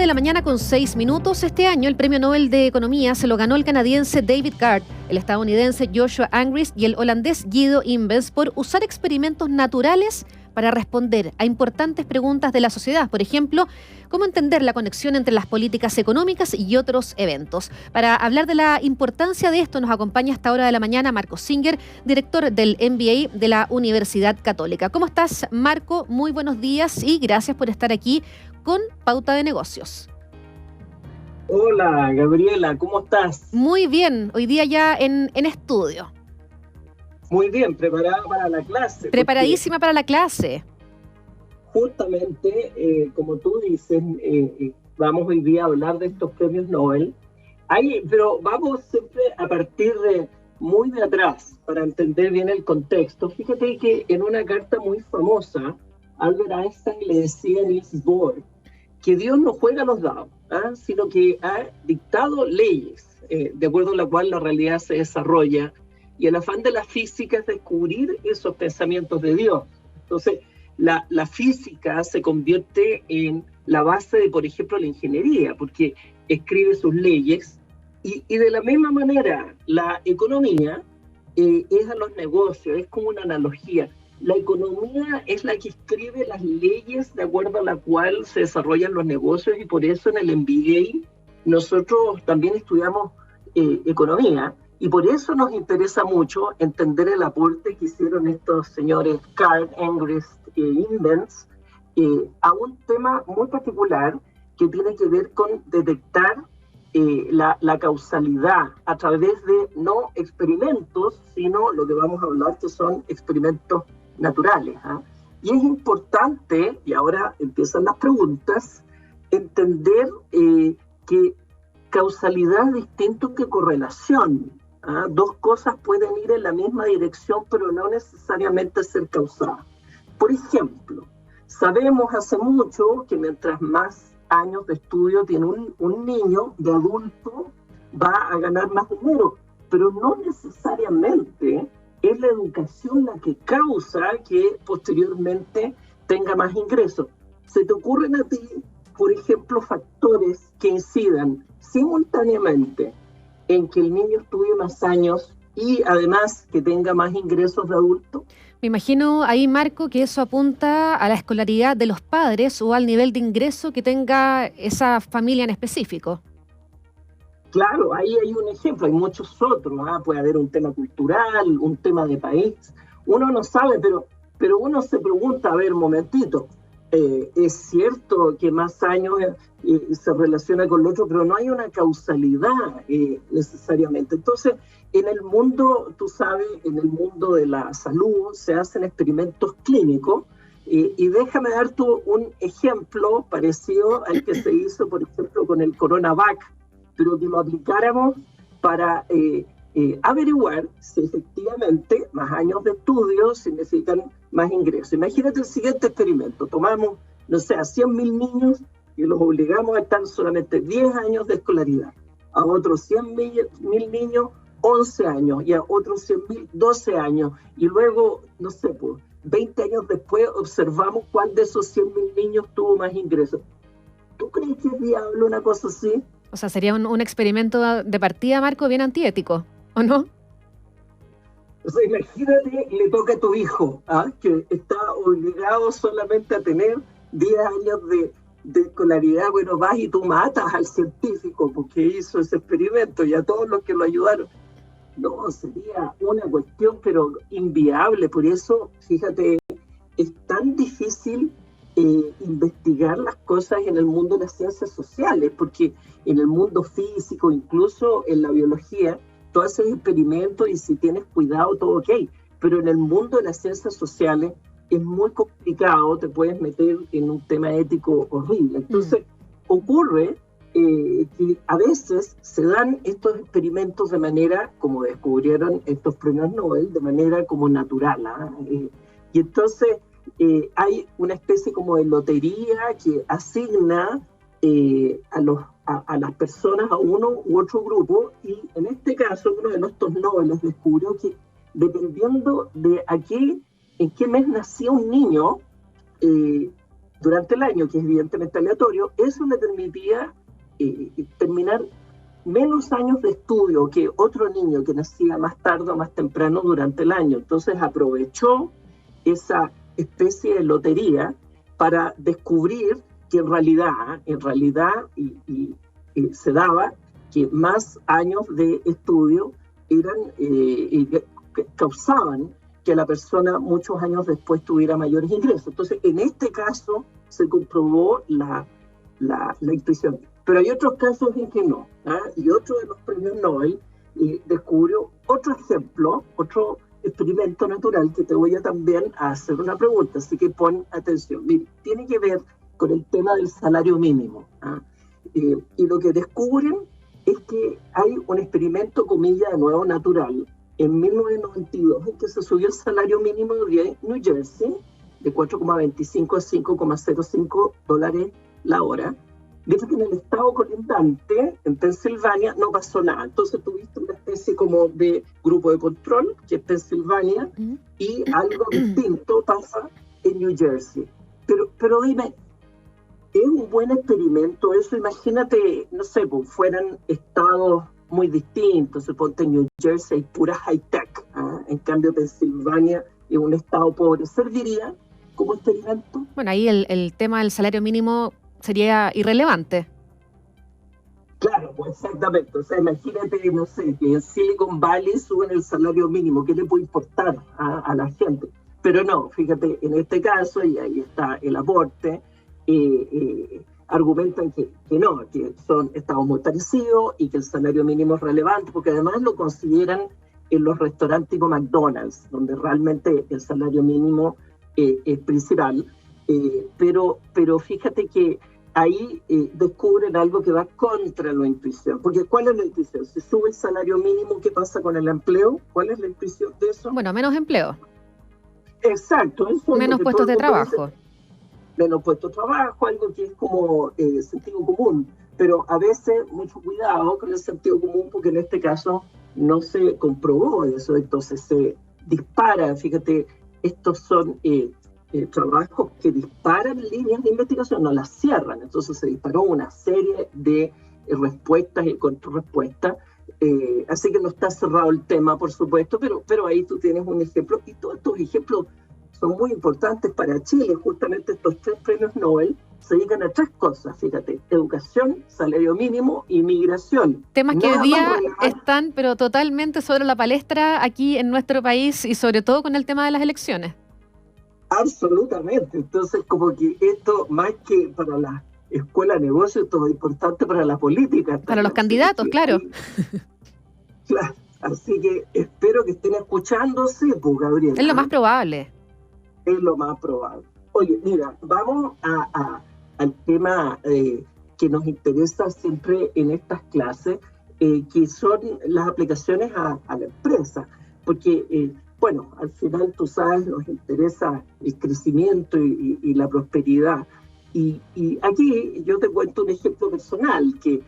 de la mañana con 6 minutos. Este año el Premio Nobel de Economía se lo ganó el canadiense David Card, el estadounidense Joshua Angrist y el holandés Guido Imbens por usar experimentos naturales para responder a importantes preguntas de la sociedad. Por ejemplo, cómo entender la conexión entre las políticas económicas y otros eventos. Para hablar de la importancia de esto nos acompaña a esta hora de la mañana Marco Singer, director del MBA de la Universidad Católica. ¿Cómo estás, Marco? Muy buenos días y gracias por estar aquí con Pauta de Negocios. Hola, Gabriela, ¿cómo estás? Muy bien, hoy día ya en estudio. Muy bien, preparada para la clase. Preparadísima para la clase. Justamente, como tú dices, vamos hoy día a hablar de estos premios Nobel. Pero vamos siempre a partir de muy de atrás para entender bien el contexto. Fíjate que en una carta muy famosa, Albert Einstein le decía a Niels Bohr que Dios no juega los dados, sino que ha dictado leyes, de acuerdo a la cual la realidad se desarrolla, y el afán de la física es descubrir esos pensamientos de Dios. Entonces, la física se convierte en la base de, por ejemplo, la ingeniería, porque escribe sus leyes, y de la misma manera, la economía es a los negocios, es como una analogía. La economía es la que escribe las leyes de acuerdo a la cual se desarrollan los negocios, y por eso en el MBA nosotros también estudiamos economía, y por eso nos interesa mucho entender el aporte que hicieron estos señores Card, Angrist e Imbens a un tema muy particular que tiene que ver con detectar la causalidad a través de no experimentos, sino lo que vamos a hablar que son experimentos naturales. Y es importante, y ahora empiezan las preguntas, entender que causalidad es distinto que correlación. Dos cosas pueden ir en la misma dirección, pero no necesariamente ser causadas. Por ejemplo, sabemos hace mucho que mientras más años de estudio tiene un niño, de adulto va a ganar más dinero, pero no necesariamente es la educación la que causa que posteriormente tenga más ingresos. ¿Se te ocurren a ti, por ejemplo, factores que incidan simultáneamente en que el niño estudie más años y además que tenga más ingresos de adulto? Me imagino ahí, Marco, que eso apunta a la escolaridad de los padres o al nivel de ingreso que tenga esa familia en específico. Claro, ahí hay un ejemplo, hay muchos otros. Puede haber un tema cultural, un tema de país. Uno no sabe, pero uno se pregunta, a ver, un momentito, es cierto que más años se relaciona con lo otro, pero no hay una causalidad necesariamente. Entonces, en el mundo, tú sabes, en el mundo de la salud se hacen experimentos clínicos, y déjame darte un ejemplo parecido al que se hizo, por ejemplo, con el CoronaVac, pero que lo aplicáramos para averiguar si efectivamente más años de estudio significan más ingresos. Imagínate el siguiente experimento. Tomamos, no sé, a 100.000 niños y los obligamos a estar solamente 10 años de escolaridad. A otros 100.000 niños, 11 años. Y a otros 100.000, 12 años. Y luego, no sé, pues, 20 años después observamos cuál de esos 100.000 niños tuvo más ingresos. ¿Tú crees que es viable una cosa así? O sea, sería un experimento de partida, Marco, bien antiético, ¿o no? O sea, imagínate, le toca a tu hijo, que está obligado solamente a tener 10 años de escolaridad. Bueno, vas y tú matas al científico porque hizo ese experimento y a todos los que lo ayudaron. No, sería una cuestión, pero inviable. Por eso, fíjate, es tan difícil investigar las cosas en el mundo de las ciencias sociales, porque en el mundo físico, incluso en la biología, tú haces experimentos y si tienes cuidado, todo ok. Pero en el mundo de las ciencias sociales es muy complicado, te puedes meter en un tema ético horrible. Entonces, ocurre que a veces se dan estos experimentos de manera, como descubrieron estos premios Nobel, de manera como natural. Y entonces hay una especie como de lotería que asigna a las personas a uno u otro grupo, y en este caso uno de nuestros Nobel descubrió que dependiendo de en qué mes nacía un niño, durante el año, que es evidentemente aleatorio, eso le permitía terminar menos años de estudio que otro niño que nacía más tarde o más temprano durante el año. Entonces aprovechó esa especie de lotería para descubrir que en realidad se daba que más años de estudio causaban que la persona muchos años después tuviera mayores ingresos. Entonces, en este caso se comprobó la intuición. Pero hay otros casos en que no. Y otro de los premios Nobel descubrió otro ejemplo, otro experimento natural que te voy a también a hacer una pregunta, así que pon atención. Mira, tiene que ver con el tema del salario mínimo. Y lo que descubren es que hay un experimento, comilla, de nuevo natural, en 1992, en que se subió el salario mínimo de New Jersey de 4,25 a 5,05 dólares la hora. Mientras que en el estado colindante, en Pensilvania, no pasó nada. Entonces tuviste una especie como de grupo de control, que es Pensilvania, y algo distinto pasa en New Jersey. Pero dime, ¿es un buen experimento eso? Imagínate, no sé, pues fueran estados muy distintos. Suponte en New Jersey pura high-tech. En cambio, Pensilvania es un estado pobre. ¿Serviría como experimento? Bueno, ahí el tema del salario mínimo sería irrelevante. Claro, pues exactamente. O sea, imagínate, no sé, que en Silicon Valley suben el salario mínimo. ¿Qué le puede importar a la gente? Pero no, fíjate, en este caso, y ahí está el aporte, argumentan que no, que son estados muy parecidos y que el salario mínimo es relevante, porque además lo consideran en los restaurantes tipo McDonald's, donde realmente el salario mínimo es principal. Pero fíjate que ahí descubren algo que va contra la intuición. Porque ¿cuál es la intuición? Si sube el salario mínimo, ¿qué pasa con el empleo? ¿Cuál es la intuición de eso? Bueno, menos empleo. Exacto. Eso menos puestos de trabajo. Menos puestos de trabajo, algo que es como sentido común. Pero a veces mucho cuidado con el sentido común, porque en este caso no se comprobó eso. Entonces se dispara, fíjate, estos son trabajos que disparan líneas de investigación, no las cierran. Entonces se disparó una serie de respuestas y contrarrespuestas. Así que no está cerrado el tema, por supuesto, pero ahí tú tienes un ejemplo. Y todos estos ejemplos son muy importantes para Chile. Justamente estos 3 premios Nobel se dedican a 3 cosas, fíjate: educación, salario mínimo y migración. Temas que hoy día están pero totalmente sobre la palestra aquí en nuestro país y sobre todo con el tema de las elecciones. Absolutamente. Entonces, como que esto, más que para la escuela de negocios, todo es importante para la política. Para los candidatos, claro. Claro. Así que espero que estén escuchándose, pues, Gabriela. Es lo más probable. Es lo más probable. Oye, mira, vamos al tema que nos interesa siempre en estas clases, que son las aplicaciones a la empresa. Porque, bueno, al final, tú sabes, nos interesa el crecimiento y la prosperidad. Y aquí yo te cuento un ejemplo personal que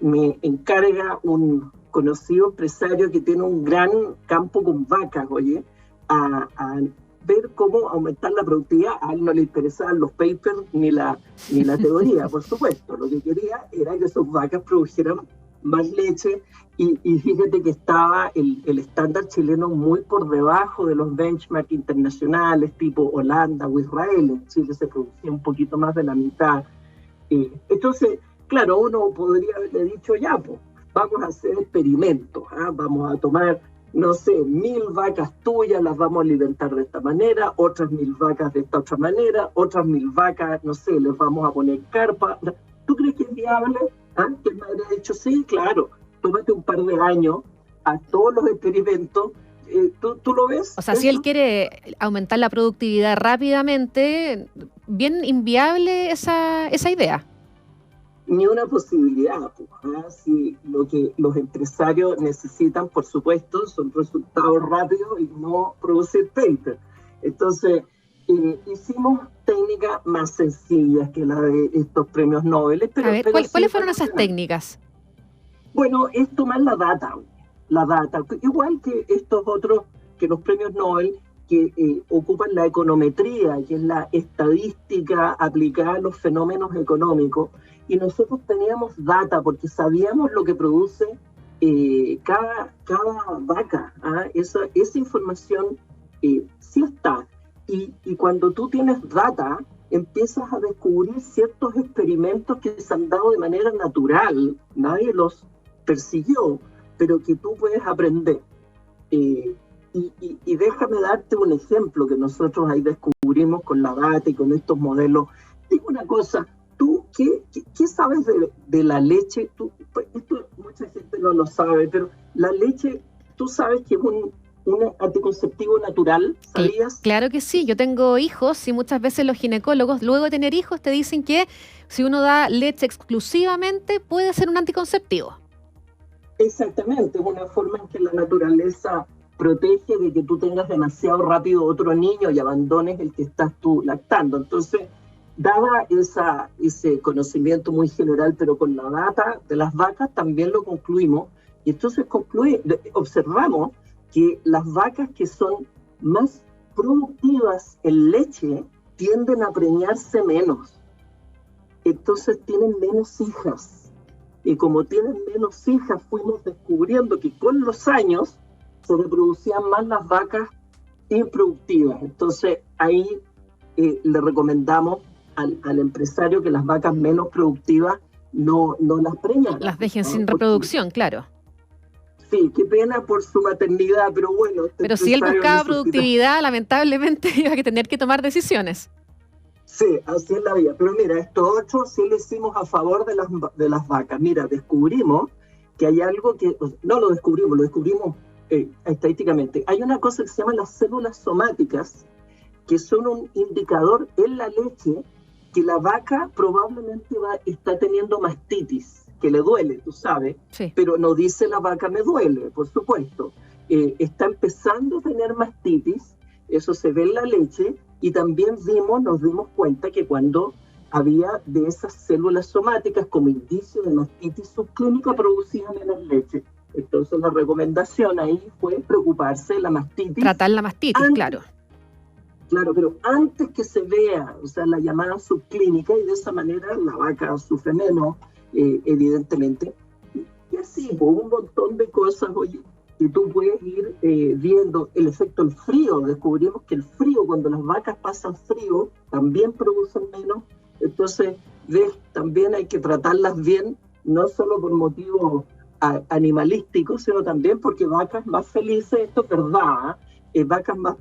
me encarga un conocido empresario que tiene un gran campo con vacas, oye, a ver cómo aumentar la productividad. A él no le interesaban los papers ni la teoría, por supuesto. Lo que quería era que sus vacas produjeran más leche y fíjate que estaba el estándar chileno muy por debajo de los benchmarks internacionales tipo Holanda o Israel. En Chile se producía un poquito más de la mitad. Entonces, claro, uno podría haberle dicho, ya, pues, vamos a hacer experimentos, vamos a tomar, no sé, 1000 vacas tuyas, las vamos a alimentar de esta manera, otras 1000 vacas de esta otra manera, otras 1000 vacas, no sé, les vamos a poner carpa. ¿Tú crees que es viable? Que me habría dicho, sí, claro, tómate un par de años a todos los experimentos. ¿Tú lo ves? O sea, si él quiere aumentar la productividad rápidamente, bien inviable esa idea. Ni una posibilidad. Si lo que los empresarios necesitan, por supuesto, son resultados rápidos y no producir paper. Entonces, hicimos técnicas más sencillas que la de estos premios Nobel. A ver, ¿cuáles fueron esas técnicas? Bueno, es tomar la data, igual que estos otros, que los premios Nobel, que ocupan la econometría, que es la estadística aplicada a los fenómenos económicos, y nosotros teníamos data porque sabíamos lo que produce cada vaca. Esa información sí está. Y cuando tú tienes data, empiezas a descubrir ciertos experimentos que se han dado de manera natural, nadie los persiguió, pero que tú puedes aprender. Y déjame darte un ejemplo que nosotros ahí descubrimos con la data y con estos modelos. Digo una cosa, ¿tú qué sabes de la leche? Esto mucha gente no lo sabe, pero la leche, ¿tú sabes que es un anticonceptivo natural? ¿Sabías? Claro que sí, yo tengo hijos y muchas veces los ginecólogos, luego de tener hijos, te dicen que si uno da leche exclusivamente puede ser un anticonceptivo. Exactamente, es una forma en que la naturaleza protege de que tú tengas demasiado rápido otro niño y abandones el que estás tú lactando. Entonces, dada ese conocimiento muy general, pero con la data de las vacas también lo concluimos, y entonces observamos que las vacas que son más productivas en leche tienden a preñarse menos. Entonces tienen menos hijas. Y como tienen menos hijas, fuimos descubriendo que con los años se reproducían más las vacas improductivas. Entonces ahí le recomendamos al empresario que las vacas menos productivas no las preñan. Las dejen sin reproducción, claro. Sí, qué pena por su maternidad, pero bueno. Pero si él buscaba productividad, lamentablemente iba a tener que tomar decisiones. Sí, así es la vida. Pero mira, estos 8 sí lo hicimos a favor de las vacas. Mira, descubrimos que hay algo que... No lo descubrimos estadísticamente. Hay una cosa que se llama las células somáticas, que son un indicador en la leche que la vaca probablemente está teniendo mastitis, que le duele, tú sabes, sí. Pero no dice la vaca me duele, por supuesto. Está empezando a tener mastitis, eso se ve en la leche, y también nos dimos cuenta que cuando había de esas células somáticas como indicio de mastitis subclínica, producían menos leche. Entonces la recomendación ahí fue preocuparse de la mastitis. Tratar la mastitis, claro. Claro, pero antes que se vea, o sea, la llamada subclínica, y de esa manera la vaca sufre menos, evidentemente. Y así, un montón de cosas, oye, que tú puedes ir viendo el efecto del frío. Descubrimos que el frío, cuando las vacas pasan frío, también producen menos. Entonces, también hay que tratarlas bien, no solo por motivos animalísticos, sino también porque vacas más felices, esto es verdad, vacas más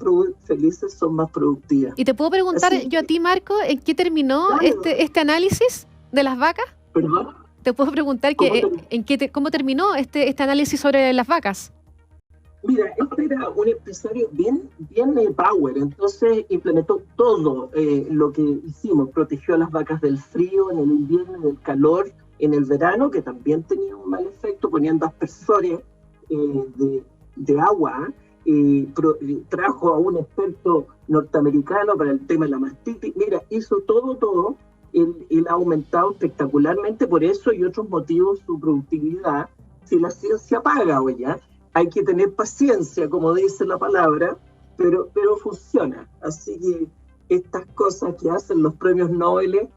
felices son más productivas. ¿Y te puedo preguntar yo a ti, Marco, en qué terminó este análisis de las vacas? ¿Perdón? Te puedo preguntar cómo terminó este análisis sobre las vacas. Mira, este era un empresario bien power, entonces implementó todo lo que hicimos, protegió a las vacas del frío, en el invierno, del calor, en el verano, que también tenía un mal efecto, ponían aspersores de agua, trajo a un experto norteamericano para el tema de la mastitis. Mira, hizo todo. Él ha aumentado espectacularmente por eso y otros motivos su productividad. Si la ciencia paga, oye, hay que tener paciencia, como dice la palabra, pero funciona. Así que estas cosas que hacen los premios Nobel,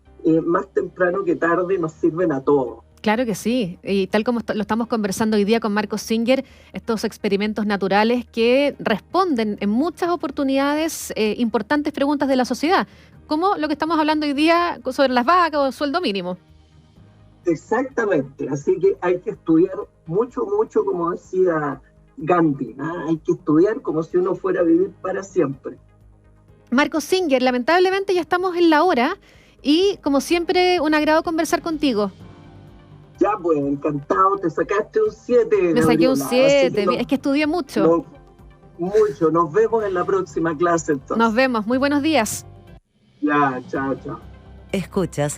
más temprano que tarde, nos sirven a todos. Claro que sí, y tal como lo estamos conversando hoy día con Marco Singer, estos experimentos naturales que responden en muchas oportunidades importantes preguntas de la sociedad, como lo que estamos hablando hoy día sobre las vacas o el sueldo mínimo. Exactamente, así que hay que estudiar mucho, como decía Gandhi, hay que estudiar como si uno fuera a vivir para siempre. Marco Singer, lamentablemente ya estamos en la hora y como siempre un agrado conversar contigo. Ya pues, encantado, te sacaste un 7. Me saqué un 7, es que estudié mucho. Mucho, nos vemos en la próxima clase entonces. Nos vemos, muy buenos días. Ya, chao. Escuchas